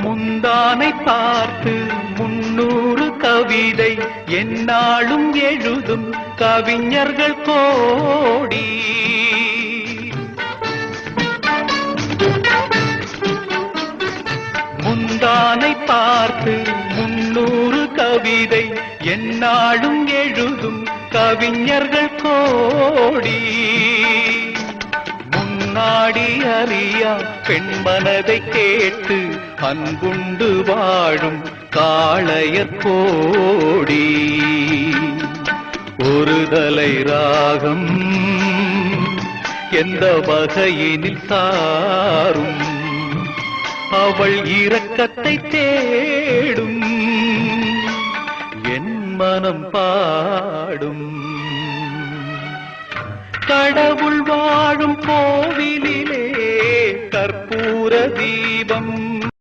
முந்தானை பார்த்து 300 கவிதை எந்நாளும் எழுதும் கவிஞர்கள் கோடி. முந்தானை பார்த்து 300 கவிதை எந்நாளும் எழுதும் கவிஞர்கள் கோடி. முன்னாடி அறியா பெண்மனதை கேட்டு அன்புண்டு வாழும் காளையர் கோடி. ஒரு தலை ராகம் எந்த வகையினில் சாரும் அவள் இரக்கத்தை தேடும் என் மனம் பாடும். கடவுள் வாழும் கோவிலிலே கற்பூர தீபம்